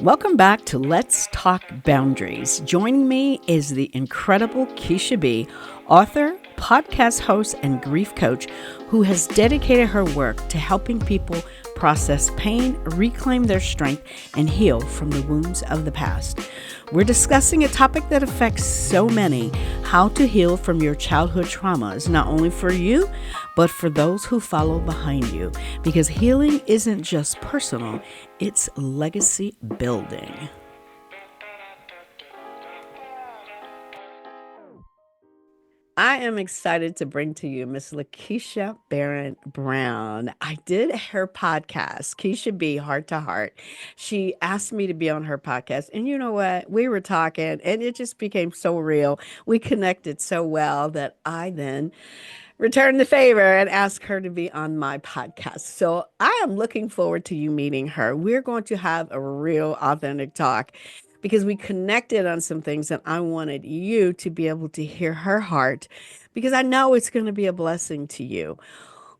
Welcome back to Let's Talk Boundaries. Joining me is the incredible Keisha B, author, podcast host, and grief coach who has dedicated her work to helping people process pain, reclaim their strength, and heal from the wounds of the past. We're discussing a topic that affects so many: how to heal from your childhood traumas, not only for you, but for those who follow behind you. Because healing isn't just personal, it's legacy building. I am excited to bring to you Miss Keisha Barron-Brown. I did her podcast, Keisha B, Heart to Heart. She asked me to be on her podcast. And you know what? We were talking and it just became so real. We connected so well that I then returned the favor and asked her to be on my podcast. So I am looking forward to you meeting her. We're going to have a real authentic talk because we connected on some things that I wanted you to be able to hear her heart, because I know it's going to be a blessing to you.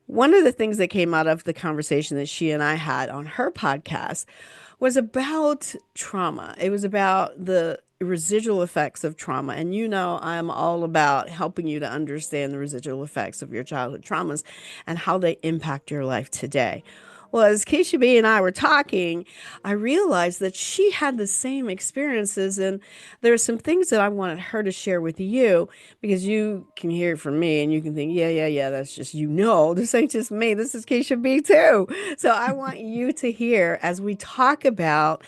One of the things that came out of the conversation that she and I had on her podcast was about trauma. It was about the residual effects of trauma. And you know, I'm all about helping you to understand the residual effects of your childhood traumas and how they impact your life today. Well, as Keisha B and I were talking, I realized that she had the same experiences, and there are some things that I wanted her to share with you, because you can hear it from me and you can think, yeah, that's just, this ain't just me. This is Keisha B too. So I want you to hear as we talk about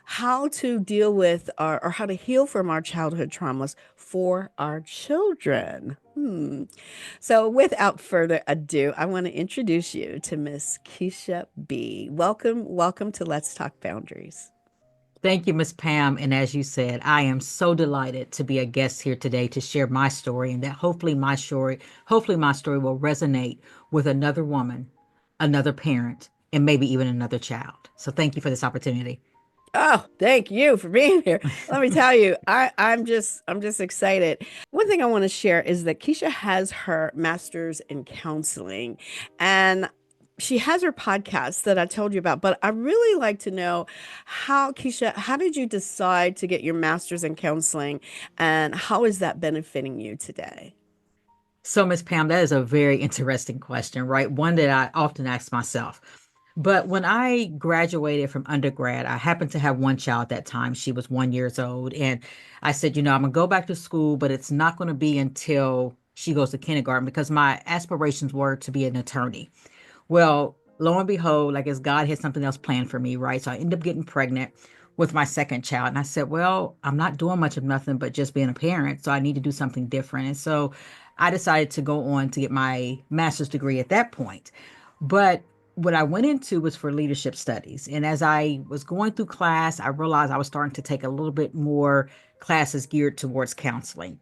how to deal with or how to heal from our childhood traumas for our children. So without further ado, I want to introduce you to Miss Keisha B. Welcome to Let's Talk Boundaries. Thank you, Miss Pam. And as you said, I am so delighted to be a guest here today to share my story, and that hopefully my story will resonate with another woman, another parent, and maybe even another child. So thank you for this opportunity. Oh, thank you for being here. Let me tell you, I'm just excited. One thing I want to share is that Keisha has her master's in counseling, and she has her podcast that I told you about. But I really like to know Keisha, how did you decide to get your master's in counseling, and how is that benefiting you today? So, Miss Pam, that is a very interesting question, right? One that I often ask myself. But when I graduated from undergrad, I happened to have one child at that time. She was 1 years old. And I said, I'm going to go back to school, but it's not going to be until she goes to kindergarten, because my aspirations were to be an attorney. Well, lo and behold, I guess God had something else planned for me, right? So I ended up getting pregnant with my second child. And I said, well, I'm not doing much of nothing but just being a parent. So I need to do something different. And so I decided to go on to get my master's degree at that point. But what I went into was for leadership studies. And as I was going through class, I realized I was starting to take a little bit more classes geared towards counseling.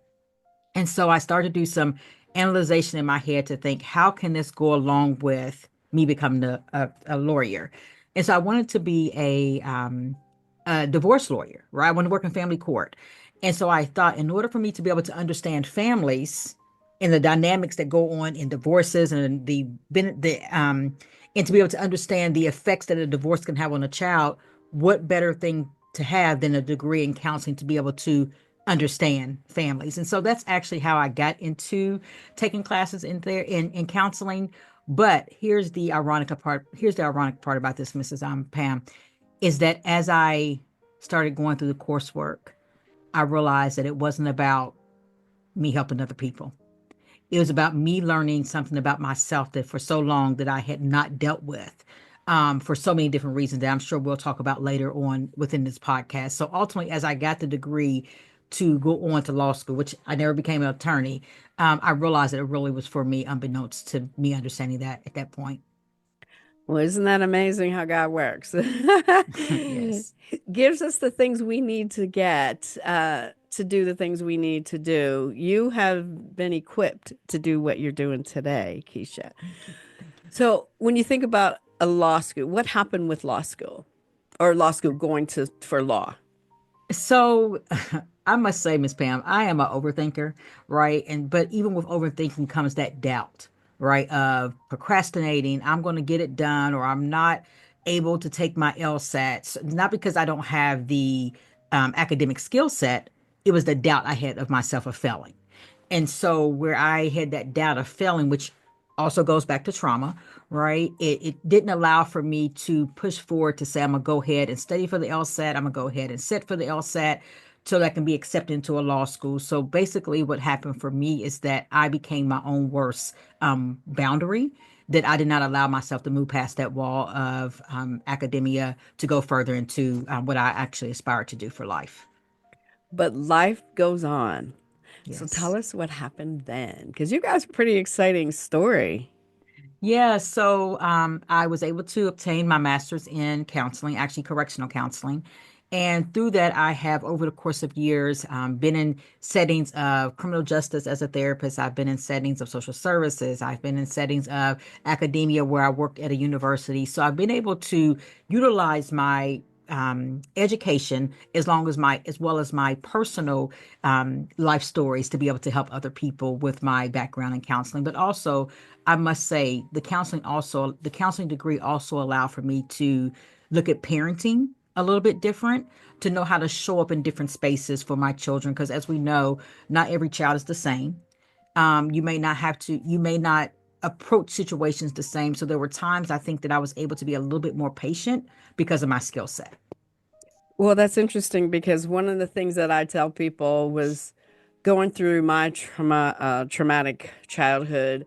And so I started to do some analyzation in my head to think, how can this go along with me becoming a lawyer? And so I wanted to be a divorce lawyer, right? I wanted to work in family court. And so I thought, in order for me to be able to understand families and the dynamics that go on in divorces, and and to be able to understand the effects that a divorce can have on a child, what better thing to have than a degree in counseling to be able to understand families. And so that's actually how I got into taking classes in counseling. But here's the ironic part about this, Mrs. Pam, is that as I started going through the coursework, I realized that it wasn't about me helping other people. It was about me learning something about myself that for so long that I had not dealt with, for so many different reasons that I'm sure we'll talk about later on within this podcast. So ultimately, as I got the degree to go on to law school, which I never became an attorney, I realized that it really was for me, unbeknownst to me understanding that at that point. Well, isn't that amazing how God works? Yes. Gives us the things we need to get to do the things we need to do. You have been equipped to do what you're doing today, Keisha. Thank you. Thank you. So, when you think about a law school, what happened with law school or law school going to for law? So I must say, Miss Pam, I am an overthinker, right? And but even with overthinking comes that doubt, right? Of procrastinating, I'm going to get it done, or I'm not able to take my LSATs, not because I don't have the academic skill set, it was the doubt I had of myself of failing. And so, where I had that doubt of failing, which also goes back to trauma, right? It didn't allow for me to push forward to say, I'm going to go ahead and study for the LSAT. I'm going to go ahead and sit for the LSAT so that I can be accepted into a law school. So, basically, what happened for me is that I became my own worst boundary, that I did not allow myself to move past that wall of academia to go further into what I actually aspired to do for life. But life goes on. So tell Yes. us what happened then, because you guys pretty exciting story. Yeah, so I was able to obtain my master's in counseling, actually correctional counseling. And through that, I have, over the course of years, been in settings of criminal justice as a therapist. I've been in settings of social services. I've been in settings of academia where I worked at a university. So I've been able to utilize my education as well as my personal life stories to be able to help other people with my background in counseling. But also, I must say, the counseling degree also allowed for me to look at parenting a little bit different, to know how to show up in different spaces for my children. Because as we know, not every child is the same. You may not approach situations the same. So there were times I think that I was able to be a little bit more patient because of my skill set. Well, that's interesting because one of the things that I tell people was going through my traumatic childhood.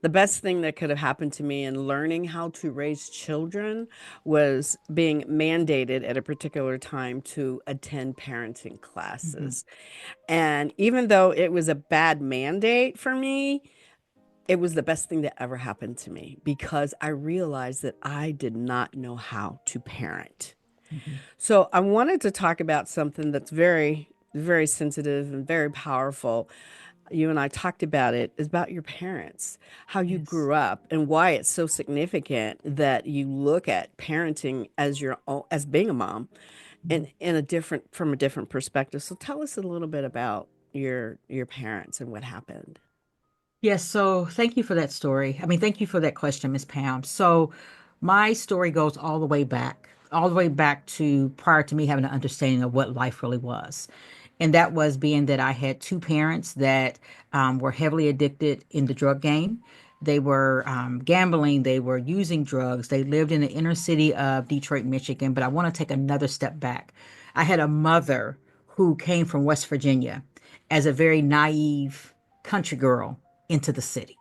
The best thing that could have happened to me in learning how to raise children was being mandated at a particular time to attend parenting Mhm. classes. And even though it was a bad mandate for me, it was the best thing that ever happened to me because I realized that I did not know how to parent. Mhm. So I wanted to talk about something that's very, very sensitive and very powerful. You and I talked about it, is about your parents, how you Yes. grew up and why it's so significant that you look at parenting as your own, as being a mom Mhm. in a different from a different perspective. So tell us a little bit about your parents and what happened. Yes, so thank you for that story. I mean, thank you for that question, Miss Pam. So my story goes all the way back to prior to me having an understanding of what life really was. And that was being that I had two parents that were heavily addicted in the drug game. They were gambling, they were using drugs. They lived in the inner city of Detroit, Michigan. But I want to take another step back. I had a mother who came from West Virginia as a very naive country girl into the city.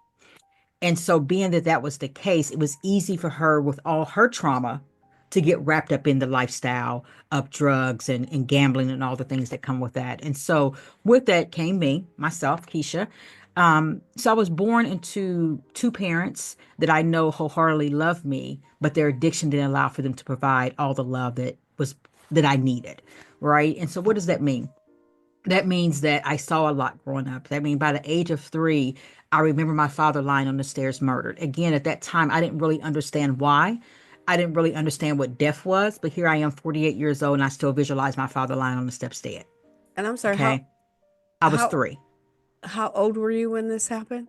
And so, being that that was the case, it was easy for her with all her trauma to get wrapped up in the lifestyle of drugs and gambling and all the things that come with that. And so, with that came me, myself, Keisha. So, I was born into two parents that I know wholeheartedly love me, but their addiction didn't allow for them to provide all the love that I needed. Right. And so, what does that mean? That means that I saw a lot growing up. That means by the age of 3, I remember my father lying on the stairs murdered. Again, at that time, I didn't really understand why. I didn't really understand what death was, but here I am, 48 years old, and I still visualize my father lying on the steps dead. And I'm sorry, Okay. I was how 3. how old were you when this happened?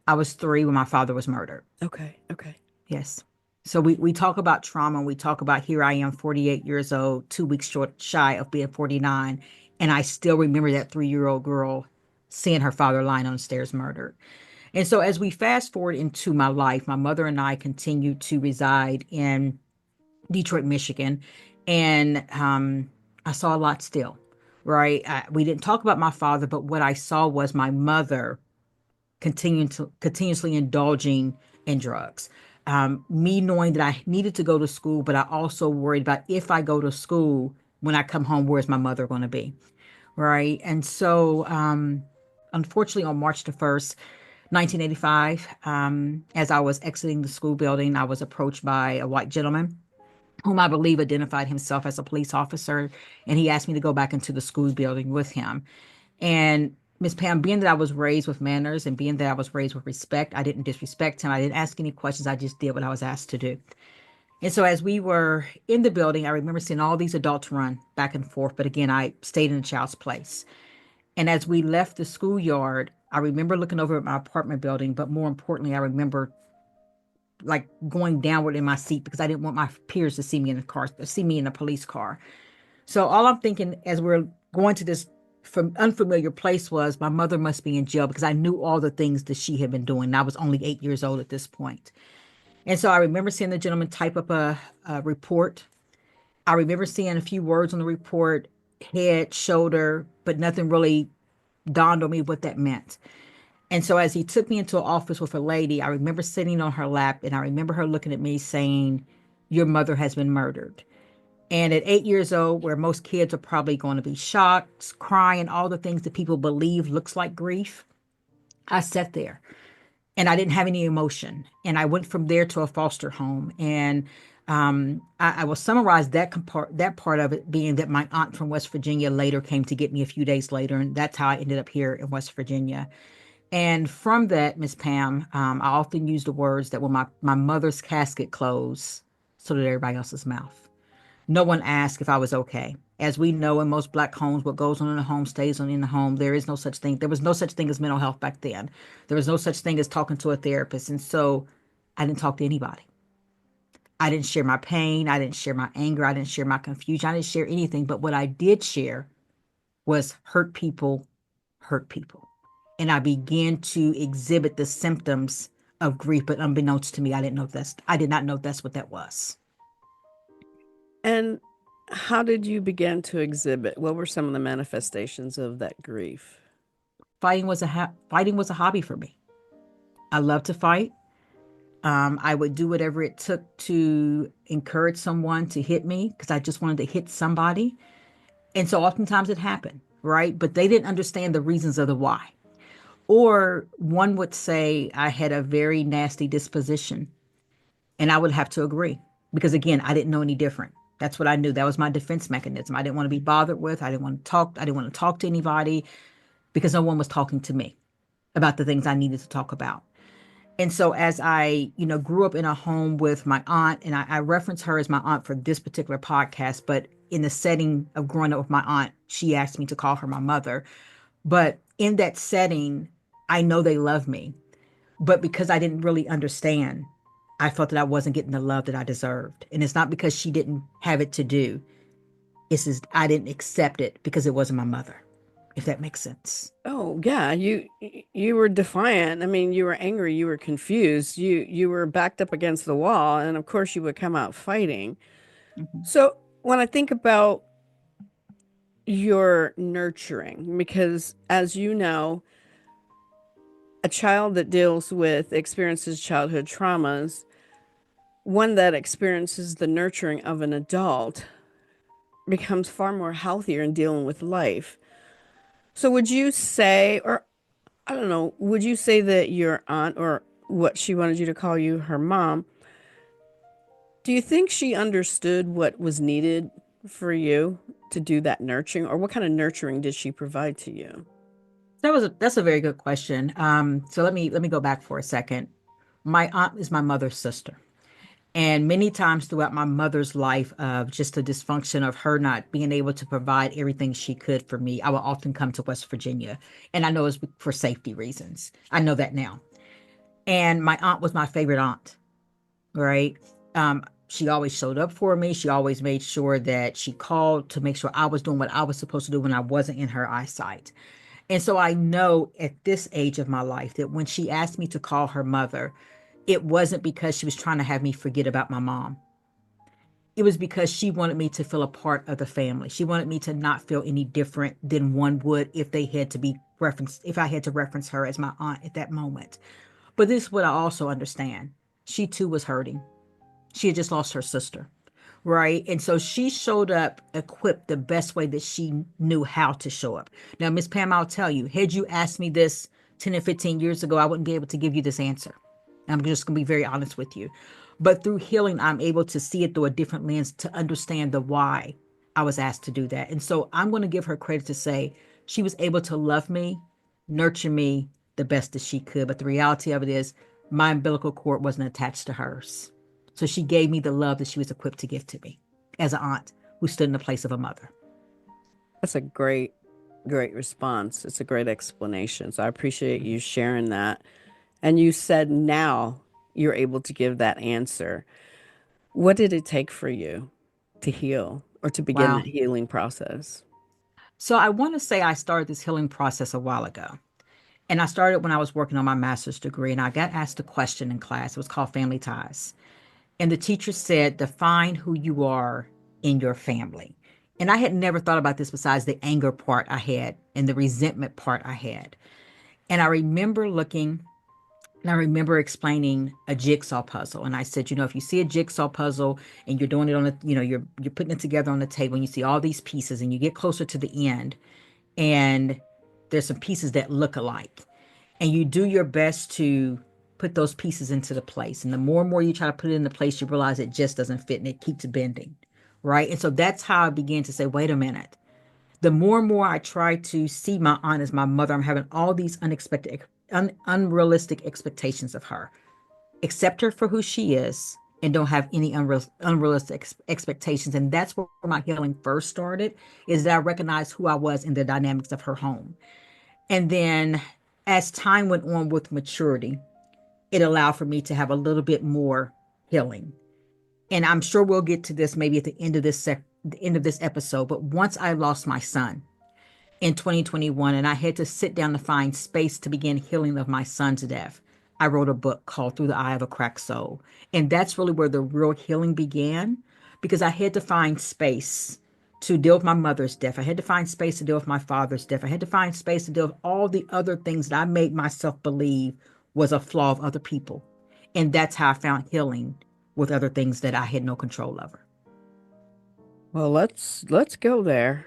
I was 3 when my father was murdered. Okay, okay. Yes. So we talk about trauma and we talk about here I am, 48 years old, 2 weeks short shy of being 49. And I still remember that 3-year old girl seeing her father lying on the stairs murdered. And so as we fast forward into my life, my mother and I continued to reside in Detroit, Michigan. And I saw a lot still, right? We didn't talk about my father, but what I saw was my mother continuously indulging in drugs. Me knowing that I needed to go to school, but I also worried about if I go to school, when I come home, where's my mother going to be? Right. And so, unfortunately, on March the 1st, 1985, as I was exiting the school building, I was approached by a white gentleman whom I believe identified himself as a police officer. And he asked me to go back into the school building with him. And Miss Pam, being that I was raised with manners and being that I was raised with respect, I didn't disrespect him. I didn't ask any questions. I just did what I was asked to do. And so as we were in the building, I remember seeing all these adults run back and forth. But again, I stayed in a child's place. And as we left the schoolyard, I remember looking over at my apartment building. But more importantly, I remember like going downward in my seat because I didn't want my peers to see me in the car, see me in a police car. So all I'm thinking as we're going to this from unfamiliar place was my mother must be in jail because I knew all the things that she had been doing. And I was only 8 years old at this point. And so I remember seeing the gentleman type up a report. I remember seeing a few words on the report, head, shoulder, but nothing really dawned on me what that meant. And so as he took me into an office with a lady, I remember sitting on her lap and I remember her looking at me saying, "Your mother has been murdered." And at 8 years old, where most kids are probably going to be shocked, crying, all the things that people believe looks like grief, I sat there and I didn't have any emotion. And I went from there to a foster home. And I will summarize that part of it being that my aunt from West Virginia later came to get me a few days later. And that's how I ended up here in West Virginia. And from that, Miss Pam, I often use the words that when my mother's casket closed, so did everybody else's mouth. No one asked if I was okay. As we know in most black homes, what goes on in the home stays on in the home. There is no such thing. There was no such thing as mental health back then. There was no such thing as talking to a therapist. And so I didn't talk to anybody. I didn't share my pain. I didn't share my anger. I didn't share my confusion. I didn't share anything. But what I did share was hurt people. And I began to exhibit the symptoms of grief, but unbeknownst to me, I did not know that's what that was. And how did you begin to exhibit? What were some of the manifestations of that grief? Fighting was a hobby for me. I love to fight. I would do whatever it took to encourage someone to hit me because I just wanted to hit somebody. And so oftentimes it happened, right? But they didn't understand the reasons of the why. Or one would say I had a very nasty disposition, and I would have to agree because, again, I didn't know any different. That's what I knew. That was my defense mechanism. I didn't want to be bothered with. I didn't want to talk. I didn't want to talk to anybody because no one was talking to me about the things I needed to talk about. And so as I, grew up in a home with my aunt, and I reference her as my aunt for this particular podcast, but in the setting of growing up with my aunt, she asked me to call her my mother. But in that setting, I know they love me. But because I didn't really understand, I felt that I wasn't getting the love that I deserved. And it's not because she didn't have it to do. It's just I didn't accept it because it wasn't my mother, if that makes sense. Oh, yeah, you were defiant. I mean, you were angry, you were confused, you were backed up against the wall, and of course you would come out fighting. Mhm. So, when I think about your nurturing, because as you know, a child that deals with experiences childhood traumas, one that experiences the nurturing of an adult becomes far more healthier in dealing with life. So would you say, or I don't know, would you say that your aunt, or what she wanted you to call you, her mom, do you think she understood what was needed for you to do that nurturing, or what kind of nurturing did she provide to you? That's a very good question. So let me go back for a second. My aunt is my mother's sister. And many times throughout my mother's life of just the dysfunction of her not being able to provide everything she could for me, I would often come to West Virginia. And I know it's for safety reasons. I know that now. And my aunt was my favorite aunt, right? She always showed up for me. She always made sure that she called to make sure I was doing what I was supposed to do when I wasn't in her eyesight. And so I know at this age of my life that when she asked me to call her mother, it wasn't because she was trying to have me forget about my mom. It was because she wanted me to feel a part of the family. She wanted me to not feel any different than one would if they had to be referenced, if I had to reference her as my aunt at that moment. But this is what I also understand. She too was hurting. She had just lost her sister, right? And so she showed up equipped the best way that she knew how to show up. Now, Miss Pam, I'll tell you, had you asked me this 10 or 15 years ago, I wouldn't be able to give you this answer. I'm just going to be very honest with you. But through healing, I'm able to see it through a different lens to understand the why I was asked to do that. And so I'm going to give her credit to say she was able to love me, nurture me the best that she could. But the reality of it is, my umbilical cord wasn't attached to hers. So she gave me the love that she was equipped to give to me as an aunt who stood in the place of a mother. That's a great response. It's a great explanation. So I appreciate you sharing that. And you said now. you're able to give that answer. What did it take for you to heal or to begin that Wow. healing process? So I want to say I started this healing process a while ago. And I started when I was working on my master's degree, and I got asked a question in class. It was called Family Ties. And the teacher said, define who you are in your family. And I had never thought about this besides the anger part I had and the resentment part I had. And I remember looking and I remember explaining a jigsaw puzzle. And I said, if you see a jigsaw puzzle and you're doing it on a, you're putting it together on the table and you see all these pieces and you get closer to the end and there's some pieces that look alike and you do your best to put those pieces into the place. And the more and more you try to put it into place, you realize it just doesn't fit and it keeps bending. Right. And so that's how I began to say, wait a minute. The more and more I try to see my aunt as my mother, I'm having all these unexpected, unrealistic expectations of her. Accept her for who she is and don't have any unrealistic expectations. And that's where my healing first started, is that I recognized who I was in the dynamics of her home. And then as time went on with maturity, it allowed for me to have a little bit more healing. And I'm sure we'll get to this maybe at the end of the end of this episode. But once I lost my son in 2021 and I had to sit down to find space to begin healing of my son's death, I wrote a book called Through the Eye of a Cracked Soul. And that's really where the real healing began, because I had to find space to deal with my mother's death. I had to find space to deal with my father's death. I had to find space to deal with all the other things that I made myself believe was a flaw of other people. And that's how I found healing with other things that I had no control over. Well, let's go there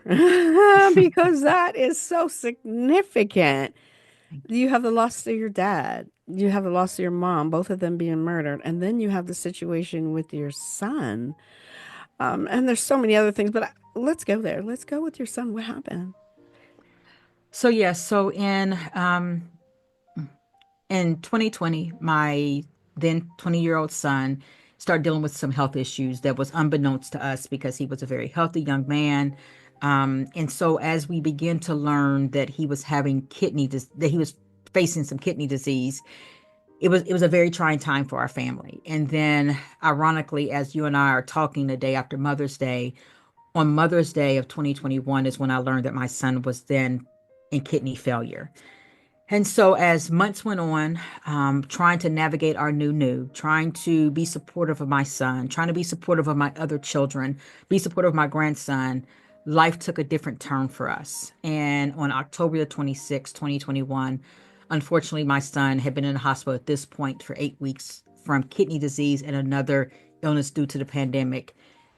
because that is so significant. You have the loss of your dad, you have the loss of your mom, both of them being murdered, and then you have the situation with your son. And there's so many other things, but let's go there. Let's go with your son. What happened? So yes, so in 2020, my then 20-year-old son started dealing with some health issues that was unbeknownst to us because he was a very healthy young man. And so as we began to learn that he was having that he was facing some kidney disease, it was a very trying time for our family. And then ironically, as you and I are talking the day after Mother's Day, on Mother's Day of 2021 is when I learned that my son was then in kidney failure. And so, as months went on, trying to navigate our new, trying to be supportive of my son, trying to be supportive of my other children, be supportive of my grandson, life took a different turn for us. And on October the 26th, 2021, unfortunately, my son had been in the hospital at this point for 8 weeks from kidney disease and another illness due to the pandemic.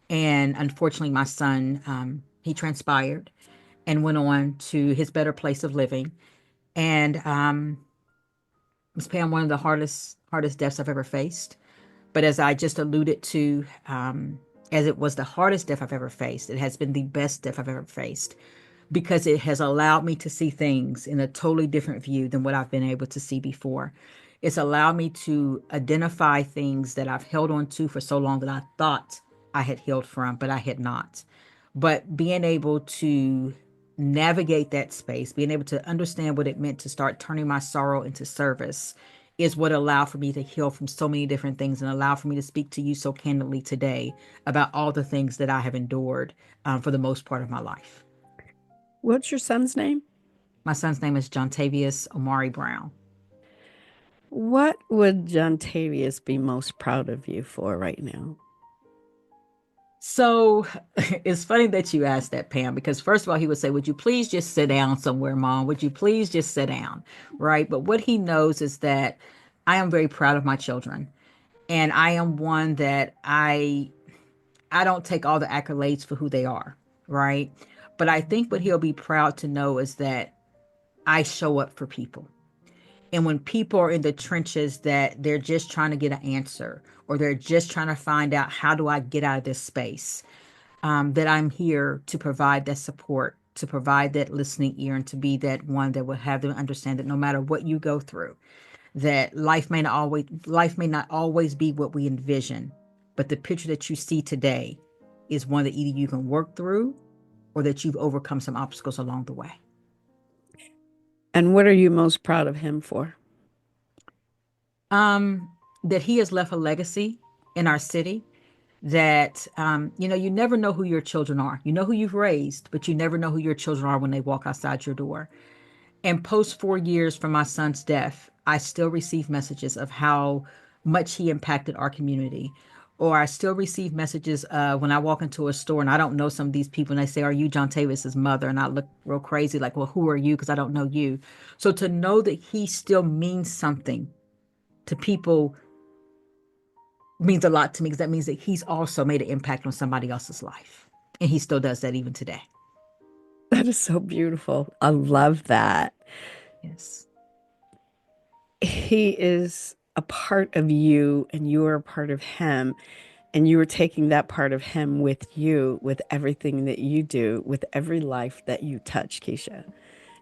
And unfortunately, my son, he transpired and went on to his better place of living. And Ms. Pam, one of the hardest deaths I've ever faced. But as I just alluded to, as it was the hardest death I've ever faced, it has been the best death I've ever faced because it has allowed me to see things in a totally different view than what I've been able to see before. It's allowed me to identify things that I've held on to for so long that I thought I had healed from, but I had not. But being able to navigate that space, being able to understand what it meant to start turning my sorrow into service is what allowed for me to heal from so many different things and allow for me to speak to you so candidly today about all the things that I have endured for the most part of my life. What's your son's name? My son's name is John Tavius Omari Brown. What would John Tavius be most proud of you for right now? So it's funny that you asked that, Pam, because first of all, he would say, would you please just sit down somewhere, Mom? Would you please just sit down? Right. But what he knows is that I am very proud of my children. And I am one that I don't take all the accolades for who they are. Right. But I think what he'll be proud to know is that I show up for people. And when people are in the trenches that they're just trying to get an answer or they're just trying to find out how do I get out of this space, that I'm here to provide that support, to provide that listening ear, and to be that one that will have them understand that no matter what you go through, that life may not always be what we envision, but the picture that you see today is one that either you can work through or that you've overcome some obstacles along the way. And what are you most proud of him for? Um, that he has left a legacy in our city that, you never know who your children are. You know who you've raised, but you never know who your children are when they walk outside your door. And post 4 years from my son's death, I still receive messages of how much he impacted our community. Or I still receive messages when I walk into a store and I don't know some of these people and they say, "Are you John Tavis's mother?" And I look real crazy, like, "Well, who are you?" Because I don't know you. So to know that he still means something to people means a lot to me because that means that he's also made an impact on somebody else's life. And he still does that even today. That is so beautiful. I love that. Yes. He is a part of you and you are a part of him. And you are taking that part of him with you, with everything that you do, with every life that you touch, Keisha.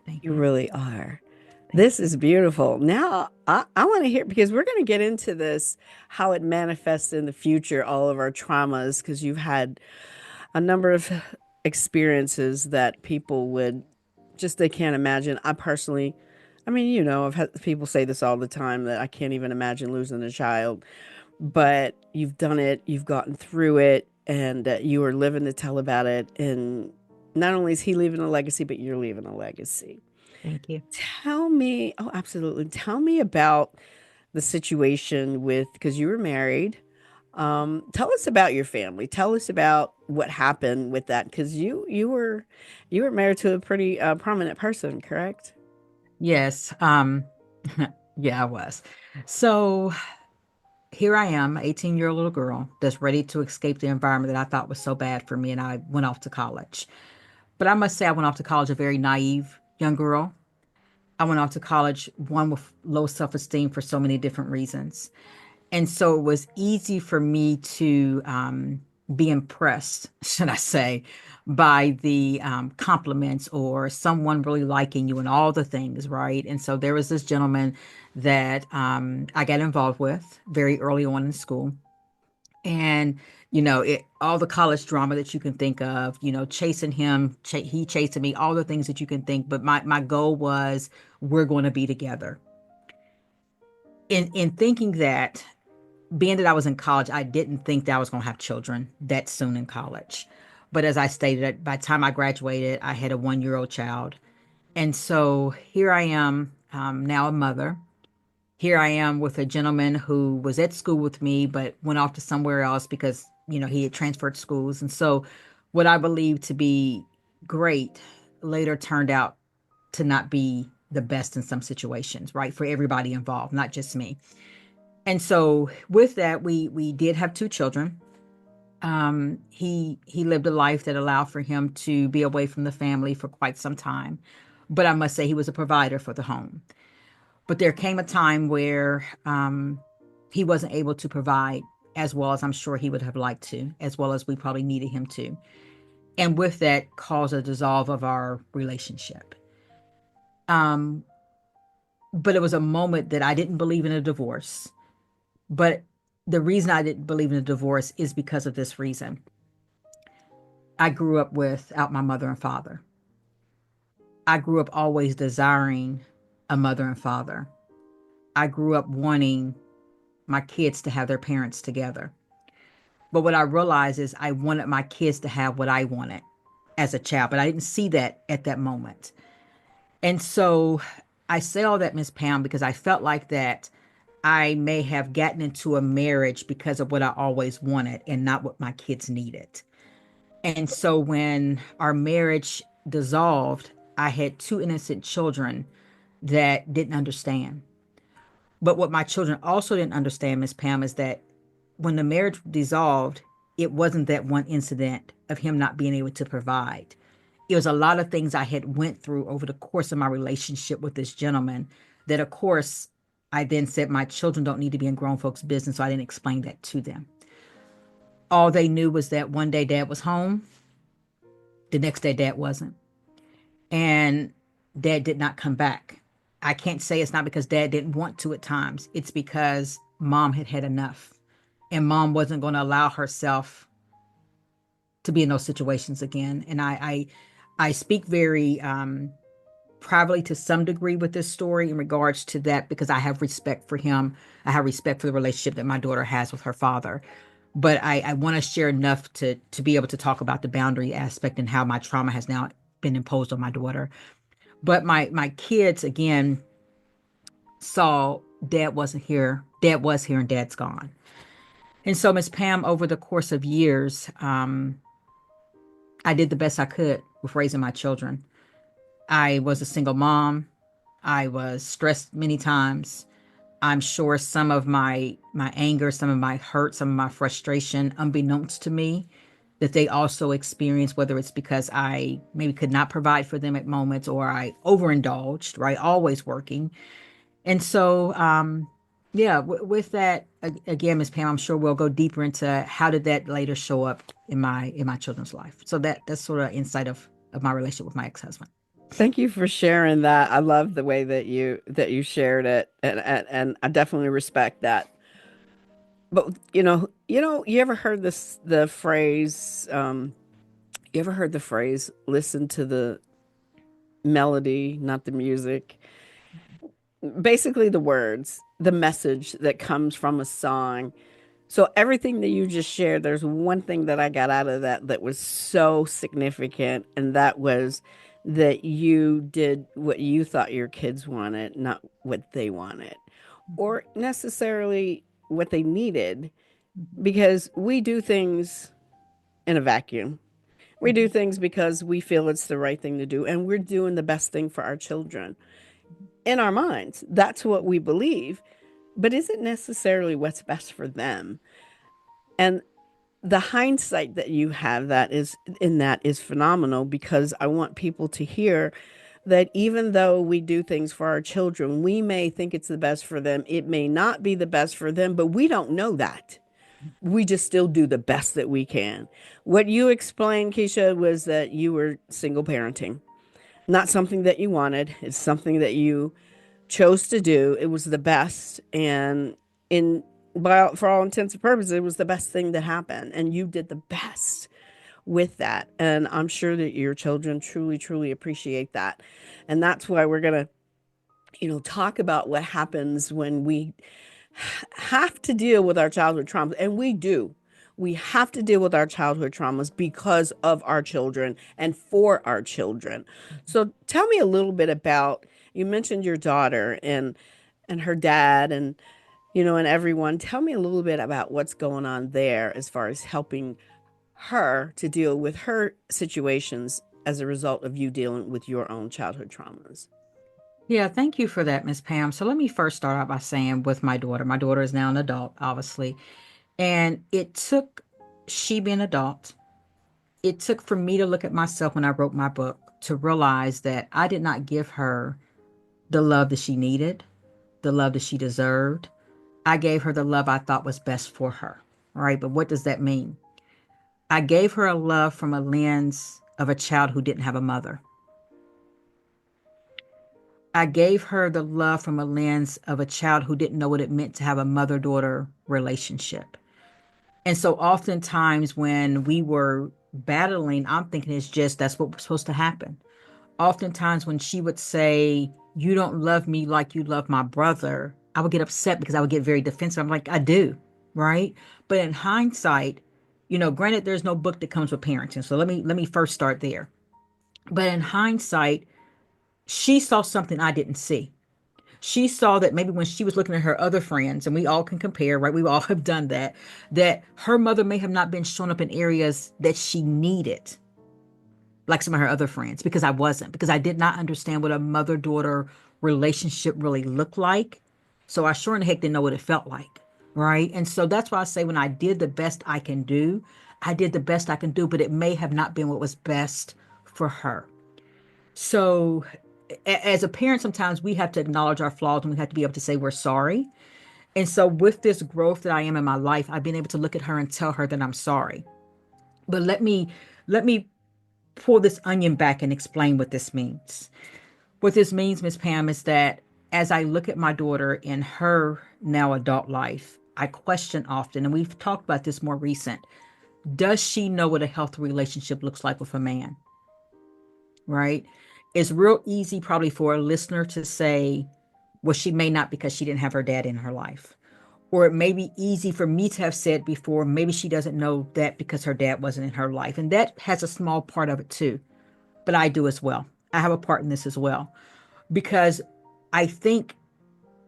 Thank You you. really are. Thank This you. is beautiful. Now, I want to hear because we're going to get into this, how it manifests in the future, all of our traumas, because you've had a number of experiences that people would just, they can't imagine. I personally, I mean, I've had people say this all the time that I can't even imagine losing a child, but you've done it, you've gotten through it, and you are living to tell about it. And not only is he leaving a legacy, but you're leaving a legacy. Thank you. Tell me, oh, absolutely. Tell me about the situation with, because you were married. Tell us about your family. Tell us about what happened with that, because you were married to a pretty prominent person, correct? Yes. Yeah, I was. So here I am, 18-year-old little girl that's ready to escape the environment that I thought was so bad for me. And I went off to college. But I must say, I went off to college a very naive young girl. I went off to college, one with low self esteem for so many different reasons. And so it was easy for me to be impressed, should I say, by the compliments or someone really liking you and all the things, right? And so there was this gentleman that I got involved with very early on in school. And all the college drama that you can think of, chasing him, he chasing me, all the things that you can think. But my goal was, we're going to be together. In thinking that, being that I was in college, I didn't think that I was going to have children that soon in college. But as I stated, by the time I graduated, I had a 1-year-old child. And so here I am, now a mother. Here I am with a gentleman who was at school with me, but went off to somewhere else because, he had transferred schools. And so what I believed to be great later turned out to not be the best in some situations, right? For everybody involved, not just me. And so with that, we did have two children. He lived a life that allowed for him to be away from the family for quite some time. But I must say he was a provider for the home. But there came a time where he wasn't able to provide as well as I'm sure he would have liked to, as well as we probably needed him to. And with that caused a dissolve of our relationship. Um, but it was a moment that I didn't believe in a divorce. But the reason I didn't believe in a divorce is because of this reason. I grew up without my mother and father. I grew up always desiring a mother and father. I grew up wanting my kids to have their parents together. But what I realized is I wanted my kids to have what I wanted as a child, but I didn't see that at that moment. And so I say all that, Miss Pam, because I felt like that I may have gotten into a marriage because of what I always wanted and not what my kids needed. And so when our marriage dissolved, I had two innocent children that didn't understand. But what my children also didn't understand, Miss Pam, is that when the marriage dissolved, it wasn't that one incident of him not being able to provide. It was a lot of things I had went through over the course of my relationship with this gentleman that, of course, I then said my children don't need to be in grown folks' business, so I didn't explain that to them. All they knew was that one day dad was home, the next day dad wasn't, and dad did not come back. I can't say it's not because dad didn't want to at times. It's because mom had had enough, and mom wasn't going to allow herself to be in those situations again. And I speak very privately to some degree with this story in regards to that because I have respect for him. I have respect for the relationship that my daughter has with her father. But I want to share enough to be able to talk about the boundary aspect and how my trauma has now been imposed on my daughter. But my kids again saw dad wasn't here, dad was here, and dad's gone. And so, Miss Pam, over the course of years, I did the best I could with raising my children. I was a single mom. I was stressed many times. I'm sure some of my anger, some of my hurt, some of my frustration, unbeknownst to me, that they also experienced, whether it's because I maybe could not provide for them at moments or I overindulged, right? Always working. And so, yeah, with that, again, Miss Pam, I'm sure we'll go deeper into how did that later show up in my children's life. So that's sort of insight of my relationship with my ex-husband. Thank you for sharing that. I love the way that you shared it, and I definitely respect that. But you ever heard the phrase? You ever heard the phrase? Listen to the melody, not the music. Basically, the words, the message that comes from a song. So everything that you just shared, there's one thing that I got out of that that was so significant, and that was that you did what you thought your kids wanted, not what they wanted, or necessarily what they needed, because we do things in a vacuum. We do things because we feel it's the right thing to do, and we're doing the best thing for our children in our minds. That's what we believe, but is it necessarily what's best for them? And the hindsight that you have that is phenomenal, because I want people to hear that even though we do things for our children, we may think it's the best for them. It may not be the best for them, but we don't know that. We just still do the best that we can. What you explained, Keisha, was that you were single parenting, not something that you wanted. It's something that you chose to do. It was the best, and in for all intents and purposes, it was the best thing that happened, and you did the best with that. And I'm sure that your children truly, truly appreciate that, and that's why we're gonna, talk about what happens when we have to deal with our childhood traumas, and we do. We have to deal with our childhood traumas because of our children and for our children. So tell me a little bit about, you mentioned your daughter and her dad and and everyone. Tell me a little bit about what's going on there as far as helping her to deal with her situations as a result of you dealing with your own childhood traumas. Yeah, thank you for that, Miss Pam. So let me first start out by saying with my daughter. My daughter is now an adult, obviously. And it took she being an adult, it took for me to look at myself when I wrote my book to realize that I did not give her the love that she needed, the love that she deserved. I gave her the love I thought was best for her. Right. But what does that mean? I gave her a love from a lens of a child who didn't have a mother. I gave her the love from a lens of a child who didn't know what it meant to have a mother daughter relationship. And so oftentimes when we were battling, I'm thinking it's just that's what was supposed to happen. Oftentimes when she would say, "You don't love me like you love my brother," I would get upset because I would get very defensive. I'm like, I do, right? But in hindsight, granted, there's no book that comes with parenting. So let me first start there. But in hindsight, she saw something I didn't see. She saw that maybe when she was looking at her other friends, and we all can compare, right? We all have done that, that her mother may have not been showing up in areas that she needed, like some of her other friends, because I wasn't, because I did not understand what a mother daughter relationship really looked like. So I sure in the heck didn't know what it felt like. Right. And so that's why I say when I did the best I can do, I did the best I can do, but it may have not been what was best for her. So as a parent, sometimes we have to acknowledge our flaws and we have to be able to say we're sorry. And so with this growth that I am in my life, I've been able to look at her and tell her that I'm sorry. But let me pull this onion back and explain what this means. What this means, Miss Pam, is that as I look at my daughter in her now adult life, I question often, and we've talked about this more recent, does she know what a healthy relationship looks like with a man? Right? It's real easy probably for a listener to say, well, she may not because she didn't have her dad in her life. Or it may be easy for me to have said before, maybe she doesn't know that because her dad wasn't in her life. And that has a small part of it too. But I do as well. I have a part in this as well. Because I think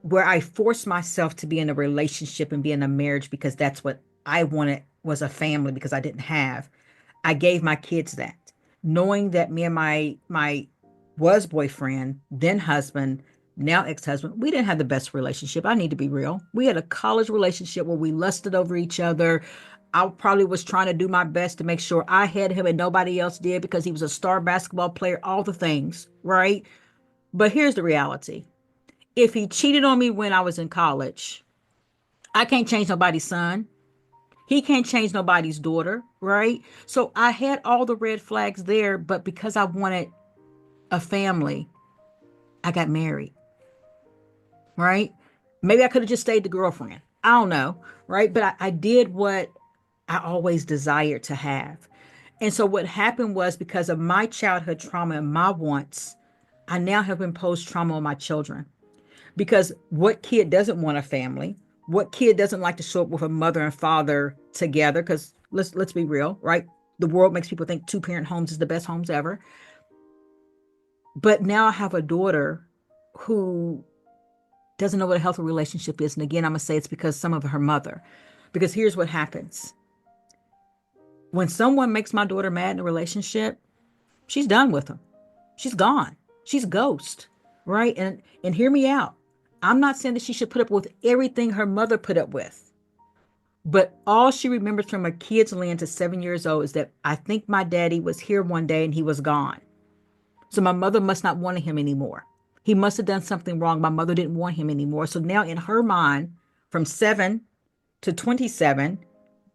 where I forced myself to be in a relationship and be in a marriage because that's what I wanted was a family because I didn't have. I gave my kids that, knowing that me and my was boyfriend, then husband, now ex-husband, we didn't have the best relationship. I need to be real. We had a college relationship where we lusted over each other. I probably was trying to do my best to make sure I had him and nobody else did because he was a star basketball player, all the things, right? But here's the reality. If he cheated on me when I was in college, I can't change nobody's son. He can't change nobody's daughter, right? So I had all the red flags there, but because I wanted a family, I got married, right? Maybe I could have just stayed the girlfriend. I don't know, right? But I did what I always desired to have. And so what happened was because of my childhood trauma and my wants, I now have imposed trauma on my children. Because what kid doesn't want a family? What kid doesn't like to show up with a mother and father together? Because let's be real, right? The world makes people think two-parent homes is the best homes ever. But now I have a daughter who doesn't know what a healthy relationship is. And again, I'm gonna say it's because some of her mother. Because here's what happens. When someone makes my daughter mad in a relationship, she's done with them. She's gone. She's a ghost, right? And hear me out. I'm not saying that she should put up with everything her mother put up with, but all she remembers from her kid's land to 7 years old is that I think my daddy was here one day and he was gone. So my mother must not want him anymore. He must have done something wrong. My mother didn't want him anymore. So now in her mind, from 7 to 27,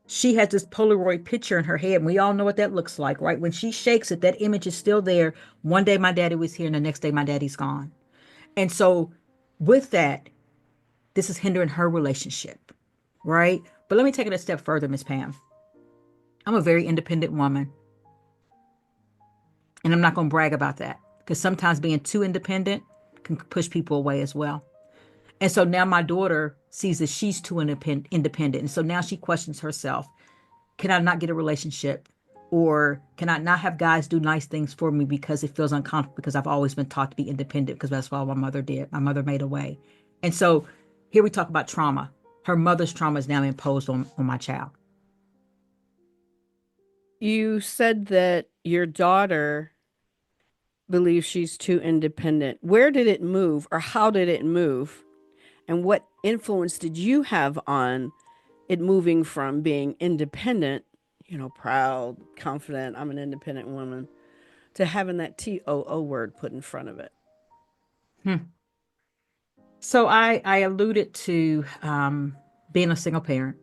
she has this Polaroid picture in her head. And we all know what that looks like, right? When she shakes it, that image is still there. One day my daddy was here, and the next day my daddy's gone. And so, with that, this is hindering her relationship, right? But let me take it a step further, Miss Pam. I'm a very independent woman, and I'm not going to brag about that because sometimes being too independent can push people away as well. And so now my daughter sees that she's too independent. And so now she questions herself. Can I not get a relationship? Or can I not have guys do nice things for me because it feels uncomfortable because I've always been taught to be independent because that's what my mother did. My mother made a way. And so here we talk about trauma. Her mother's trauma is now imposed on my child. You said that your daughter believes she's too independent. Where did it move or how did it move? And what influence did you have on it moving from being independent, proud, confident, I'm an independent woman, to having that TOO word put in front of it? Hmm. So I alluded to being a single parent.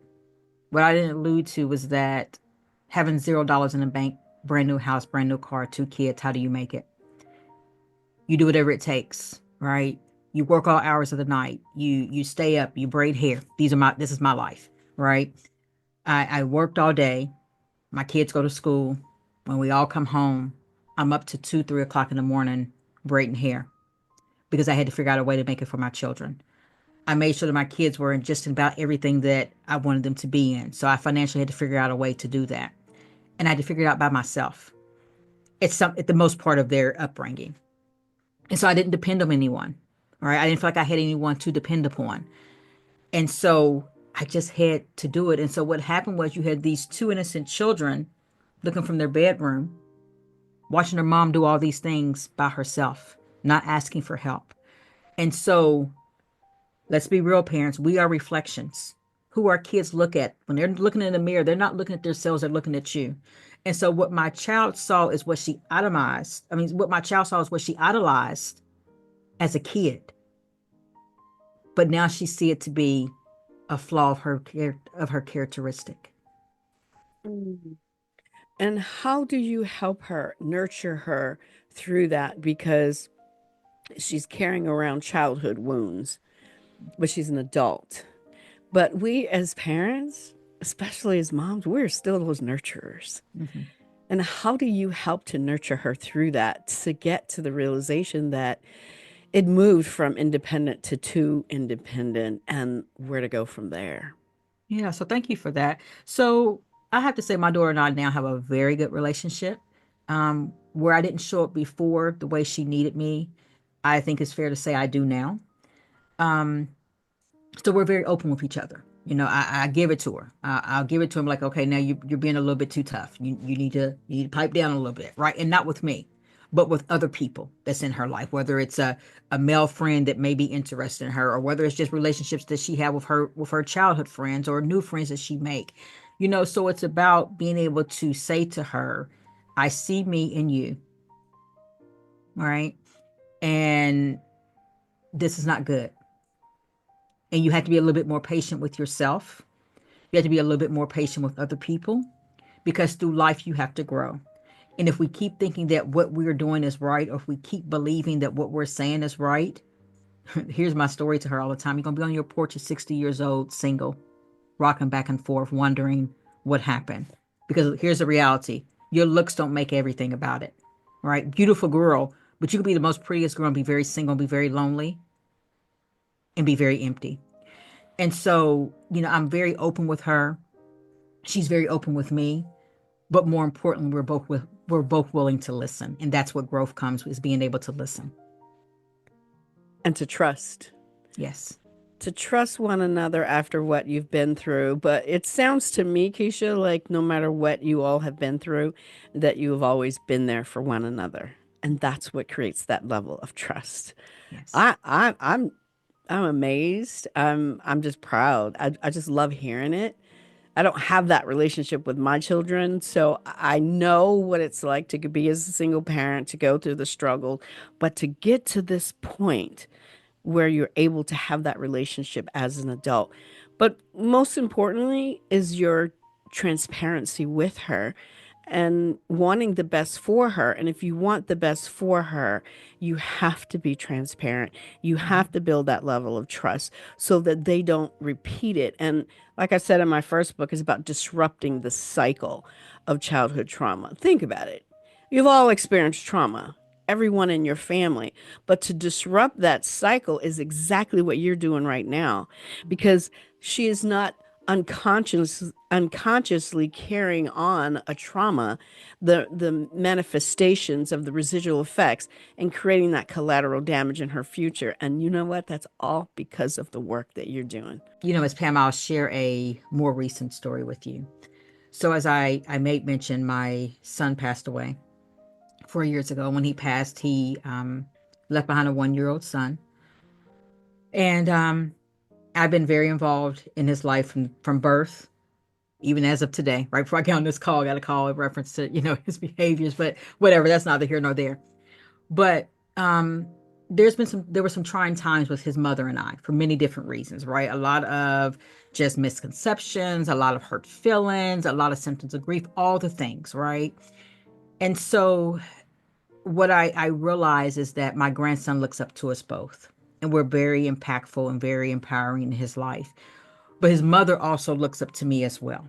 What I didn't allude to was that having $0 in the bank, brand new house, brand new car, two kids, how do you make it? You do whatever it takes, right? You work all hours of the night. You stay up, you braid hair. This is my life, right? I worked all day. My kids go to school. When we all come home, I'm up to 2, 3 o'clock in the morning braiding hair because I had to figure out a way to make it for my children. I made sure that my kids were in just about everything that I wanted them to be in. So I financially had to figure out a way to do that. And I had to figure it out by myself. At the most part of their upbringing. And so I didn't depend on anyone. All right. I didn't feel like I had anyone to depend upon. And so I just had to do it. And so what happened was you had these two innocent children looking from their bedroom, watching their mom do all these things by herself, not asking for help. And so let's be real, parents. We are reflections. Who our kids look at when they're looking in the mirror, they're not looking at themselves, they're looking at you. And so what my child saw is what she itemized. I mean, what my child saw is what she idolized as a kid. But now she see it to be a flaw of her characteristic. Mm. And how do you help her, nurture her through that? Because she's carrying around childhood wounds, but she's an adult. But we as parents, especially as moms, we're still those nurturers. Mhm. And how do you help to nurture her through that to get to the realization that it moved from independent to too independent and where to go from there? Yeah, so thank you for that. So I have to say my daughter and I now have a very good relationship. Where I didn't show up before the way she needed me, I think it's fair to say I do now. Um, so we're very open with each other. I give it to her. I'll give it to him like, okay, now you're being a little bit too tough. You need to pipe down a little bit, right? And not with me, but with other people that's in her life, whether it's a male friend that may be interested in her, or whether it's just relationships that she had with her childhood friends or new friends that she make. So it's about being able to say to her, I see me in you, right? And this is not good. And you have to be a little bit more patient with yourself. You have to be a little bit more patient with other people because through life you have to grow. And if we keep thinking that what we're doing is right, or if we keep believing that what we're saying is right, here's my story to her all the time. You're going to be on your porch at 60 years old, single, rocking back and forth, wondering what happened. Because here's the reality, your looks don't make everything about it, right? Beautiful girl, but you could be the most prettiest girl and be very single, and be very lonely, and be very empty. And so, I'm very open with her. She's very open with me. But more importantly, we're both willing to listen, and that's what growth comes with, is being able to listen. And to trust. Yes. To trust one another after what you've been through. But it sounds to me, Keisha, like no matter what you all have been through, that you have always been there for one another. And that's what creates that level of trust. Yes. I'm amazed. I'm just proud. I just love hearing it. I don't have that relationship with my children, so I know what it's like to be as a single parent, to go through the struggle, but to get to this point where you're able to have that relationship as an adult. But most importantly is your transparency with her and wanting the best for her. And if you want the best for her, you have to be transparent. You have Mhm. to build that level of trust so that they don't repeat it. And like I said in my first book, is about disrupting the cycle of childhood trauma. Think about it. You've all experienced trauma, everyone in your family. But to disrupt that cycle is exactly what you're doing right now because she is not unconsciously carrying on a trauma, the manifestations of the residual effects and creating that collateral damage in her future. And you know what? That's all because of the work that you're doing. As Pam, I'll share a more recent story with you. So as I made mention, my son passed away 4 years ago. When he passed, he left behind a 1-year-old son. And I've been very involved in his life from birth, even as of today. Right before I got on this call, I got a call in reference to, his behaviors, but whatever, that's neither here nor there. But there were some trying times with his mother and I for many different reasons, right? A lot of just misconceptions, a lot of hurt feelings, a lot of symptoms of grief, all the things, right? And so what I realize is that my grandson looks up to us both, and we're very impactful and very empowering in his life. But his mother also looks up to me as well.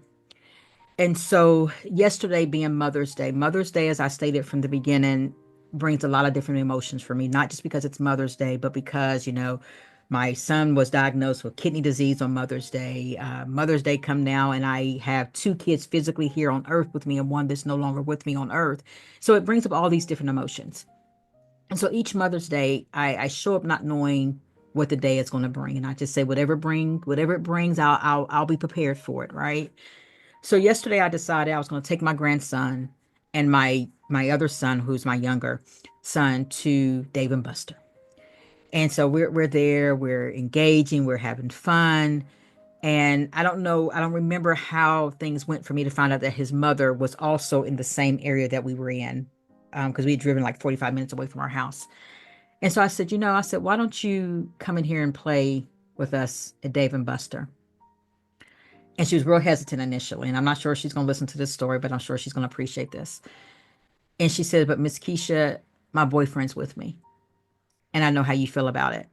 And so, yesterday being Mother's Day, as I stated from the beginning, brings a lot of different emotions for me, not just because it's Mother's Day, but because, my son was diagnosed with kidney disease on Mother's Day. Mother's Day come now, and I have two kids physically here on earth with me and one that's no longer with me on earth. So it brings up all these different emotions. And so each Mother's Day, I show up not knowing what the day is going to bring. And I just say, whatever it brings, I'll be prepared for it, right? So yesterday I decided I was going to take my grandson and my other son, who's my younger son, to Dave and Buster. And so we're there, we're engaging, we're having fun. And I don't know, I don't remember how things went for me to find out that his mother was also in the same area that we were in, because we had driven like 45 minutes away from our house. And so I said, why don't you come in here and play with us at Dave and Buster? And she was real hesitant initially. And I'm not sure she's going to listen to this story, but I'm sure she's going to appreciate this. And she said, but Miss Keisha, my boyfriend's with me. And I know how you feel about it.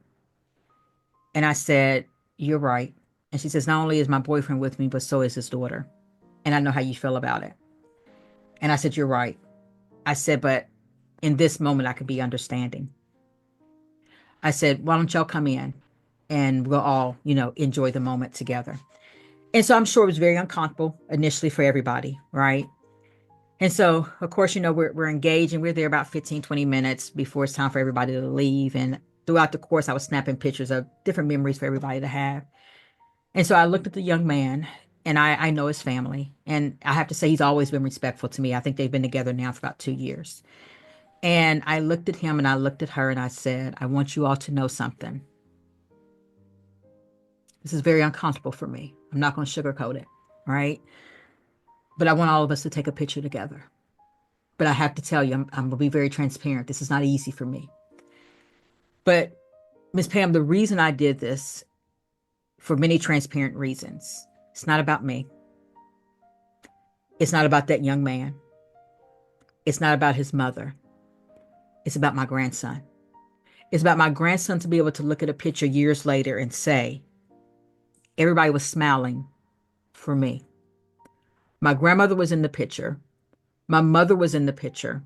And I said, you're right. And she says, not only is my boyfriend with me, but so is his daughter. And I know how you feel about it. And I said, you're right. I said, but in this moment, I could be understanding. I said, why don't y'all come in and we'll all, enjoy the moment together. And so I'm sure it was very uncomfortable initially for everybody, right? And so, of course, we're engaged and we're there about 15, 20 minutes before it's time for everybody to leave. And throughout the course, I was snapping pictures of different memories for everybody to have. And so I looked at the young man and I know his family. And I have to say, he's always been respectful to me. I think they've been together now for about 2 years. And I looked at him and I looked at her and I said, I want you all to know something. This is very uncomfortable for me. I'm not going to sugarcoat it, right? But I want all of us to take a picture together. But I have to tell you, I'm going to be very transparent. This is not easy for me. But Miss Pam, the reason I did this for many transparent reasons, it's not about me. It's not about that young man. It's not about his mother. It's about my grandson. It's about my grandson to be able to look at a picture years later and say, everybody was smiling for me. My grandmother was in the picture. My mother was in the picture.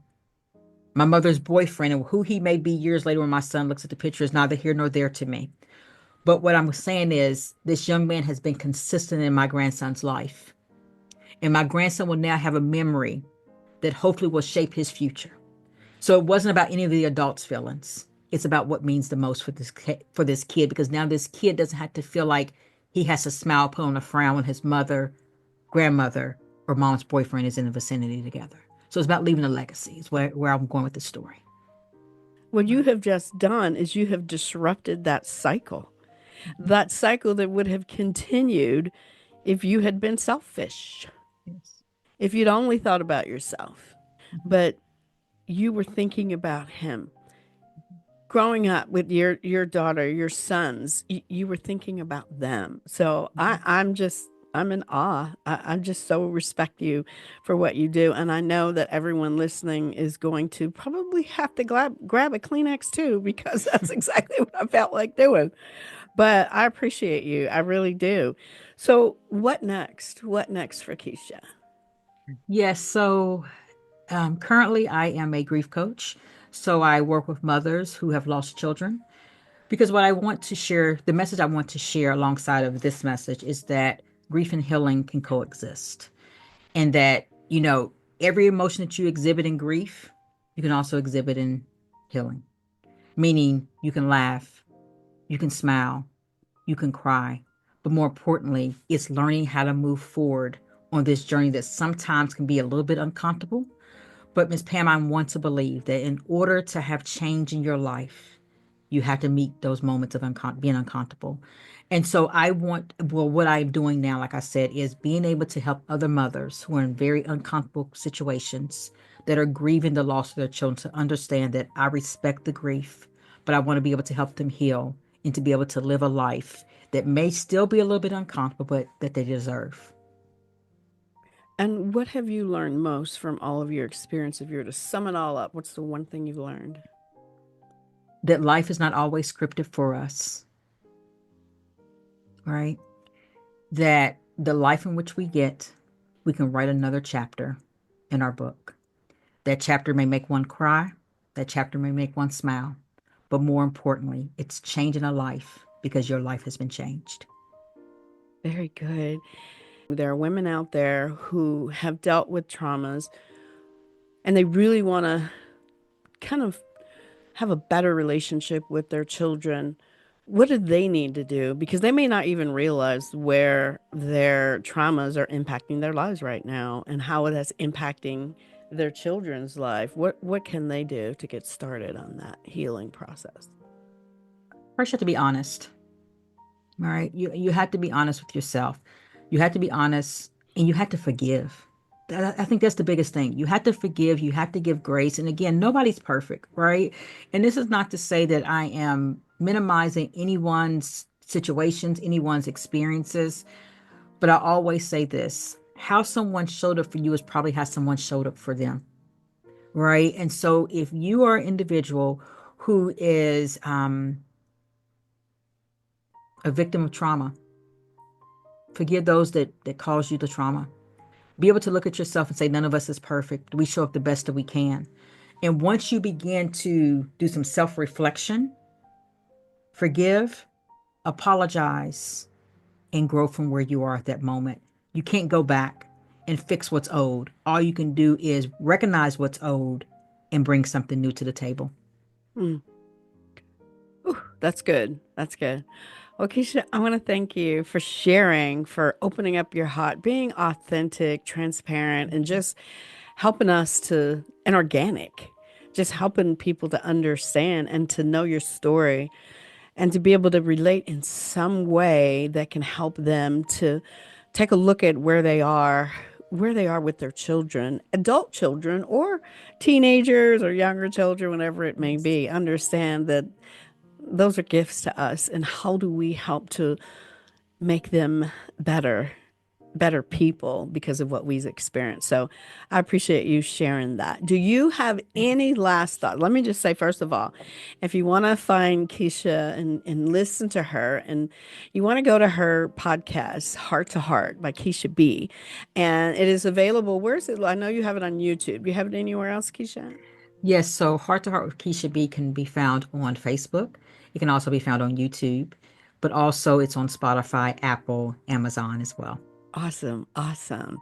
My mother's boyfriend, and who he may be years later when my son looks at the picture, is neither here nor there to me. But what I'm saying is, this young man has been consistent in my grandson's life. And my grandson will now have a memory that hopefully will shape his future. So it wasn't about any of the adults' feelings. It's about what means the most for this kid, because now this kid doesn't have to feel like he has to smile, put on a frown when his mother, grandmother, or mom's boyfriend is in the vicinity together. So it's about leaving a legacy, is where I'm going with the story. What you Right. have just done is you have disrupted Mhm. that cycle that would have continued if you had been selfish, Yes. if you'd only thought about yourself. Mhm. But you were thinking about him. Growing up with your daughter, your sons, you were thinking about them. So Mhm. I'm in awe. I just so respect you for what you do, and I know that everyone listening is going to probably have to grab a Kleenex too, because that's exactly what I felt like doing. But I appreciate you, I really do. So what next? What next for Keisha? Yes. So currently, I am a grief coach. So I work with mothers who have lost children. Because what I want to share, the message I want to share alongside of this message is that grief and healing can coexist. And that, every emotion that you exhibit in grief, you can also exhibit in healing. Meaning you can laugh, you can smile, you can cry. But more importantly, it's learning how to move forward on this journey that sometimes can be a little bit uncomfortable. But Miss Pam, I want to believe that in order to have change in your life, you have to meet those moments of being uncomfortable. And so what I'm doing now, like I said, is being able to help other mothers who are in very uncomfortable situations that are grieving the loss of their children to understand that I respect the grief, but I want to be able to help them heal and to be able to live a life that may still be a little bit uncomfortable, but that they deserve. And what have you learned most from all of your experience? If you were to sum it all up, what's the one thing you've learned? That life is not always scripted for us, right? That the life in which we get, we can write another chapter in our book. That chapter may make one cry, that chapter may make one smile, but more importantly, it's changing a life because your life has been changed. Very good. There are women out there who have dealt with traumas and they really want to kind of have a better relationship with their children. What do they need to do? Because they may not even realize where their traumas are impacting their lives right now and how it is impacting their children's life. What can they do to get started on that healing process? First, you have to be honest. All right. You have to be honest with yourself. You have to be honest and you have to forgive. I think that's the biggest thing. You have to forgive, you have to give grace. And again, nobody's perfect, right? And this is not to say that I am minimizing anyone's situations, anyone's experiences, but I always say this: how someone showed up for you is probably how someone showed up for them, right? And so if you are an individual who is a victim of trauma, forgive those that caused you the trauma, Be able to look at yourself and say, none of us is perfect. We show up the best that we can. And once you begin to do some self reflection, forgive, apologize, and grow from where you are at that moment. You can't go back and fix what's old. All you can do is recognize what's old and bring something new to the table. Mm. Ooh, that's good. That's good. Well, Keisha, I want to thank you for sharing, for opening up your heart, being authentic, transparent, and just helping us to, and organic, just helping people to understand and to know your story and to be able to relate in some way that can help them to take a look at where they are with their children, adult children or teenagers or younger children, whatever it may Yes. be. Understand that those are gifts to us, and how do we help to make them better, better people because of what we've experienced. So I appreciate you sharing that. Do you have any last thought? Let me just say, first of all, if you want to find Keisha and listen to her, and you want to go to her podcast, Heart to Heart by Keisha B, and it is available. Where is it? I know you have it on YouTube. You have it anywhere else, Keisha? Yes, so Heart to Heart with Keisha B can be found on Facebook. It can also be found on YouTube, but also it's on Spotify, Apple, Amazon as well. Awesome, awesome.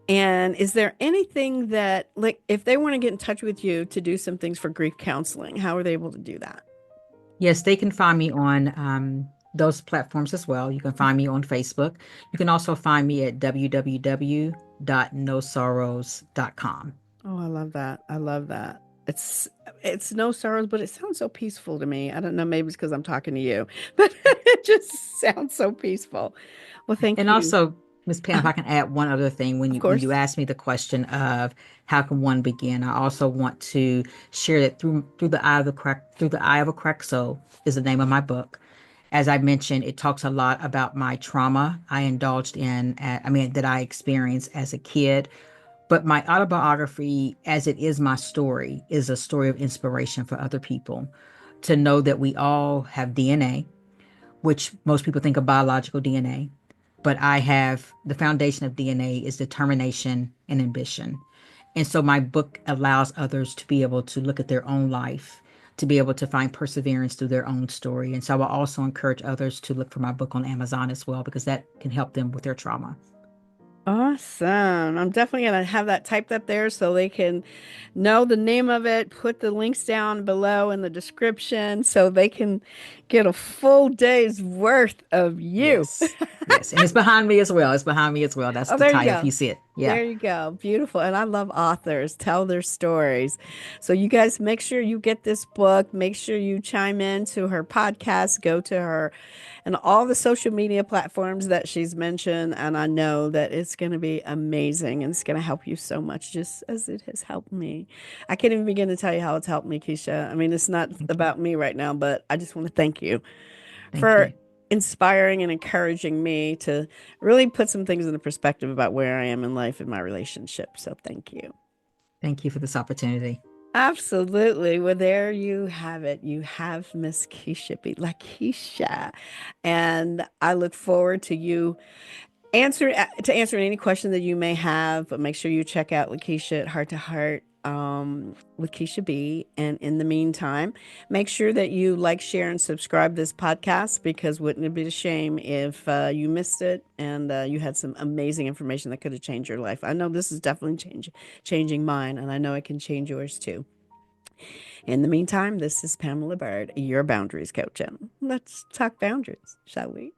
And is there anything that, like, if they want to get in touch with you to do some things for grief counseling, how are they able to do that? Yes, they can find me on those platforms as well. You can find me on Facebook. You can also find me at www.nosorrows.com. Oh, I love that. I love that. It's no sorrows, but it sounds so peaceful to me. I don't know, maybe it's because I'm talking to you, but it just sounds so peaceful. Well, thank And you. also, Ms. Pam, if I can add one other thing, when Of you course. asked me the question of how can one begin, I also want to share that through the eye of the crack through the eye of a crack soul is the name of my book. As I mentioned, it talks a lot about my trauma I indulged in, that I experienced as a kid. But my autobiography, as it is my story, is a story of inspiration for other people to know that we all have DNA, which most people think of biological DNA. But I have the foundation of DNA is determination and ambition. And so my book allows others to be able to look at their own life, to be able to find perseverance through their own story. And so I will also encourage others to look for my book on Amazon as well, because that can help them with their trauma. Awesome. I'm definitely going to have that typed up there so they can know the name of it, put the links down below in the description so they can get a full day's worth of you. Yes. Yes. And it's behind me as well. It's behind me as well. That's Oh, the there you title if go. you see it. Yeah. There you go. Beautiful. And I love authors, tell their stories. So, you guys make sure you get this book. Make sure you chime in to her podcast, go to her and all the social media platforms that she's mentioned. And I know that it's going to be amazing and it's going to help you so much, just as it has helped me. I can't even begin to tell you how it's helped me, Keisha. I mean, it's not Thank you. about me right now, but I just want to thank you Thank for you. inspiring and encouraging me to really put some things into perspective about where I am in life and my relationship. So thank you. Thank you for this opportunity. Absolutely. Well, there you have it. You have Miss Keisha B. Lakeisha. And I look forward to you answering any question that you may have, but make sure you check out Lakeisha at Heart to Heart with Keisha B. And in the meantime, make sure that you like, share, and subscribe this podcast because wouldn't it be a shame if you missed it and you had some amazing information that could have changed your life. I know this is definitely changing mine, and I know it can change yours too. In the meantime, this is Pamela Bird, your boundaries coach. And let's talk boundaries, shall we?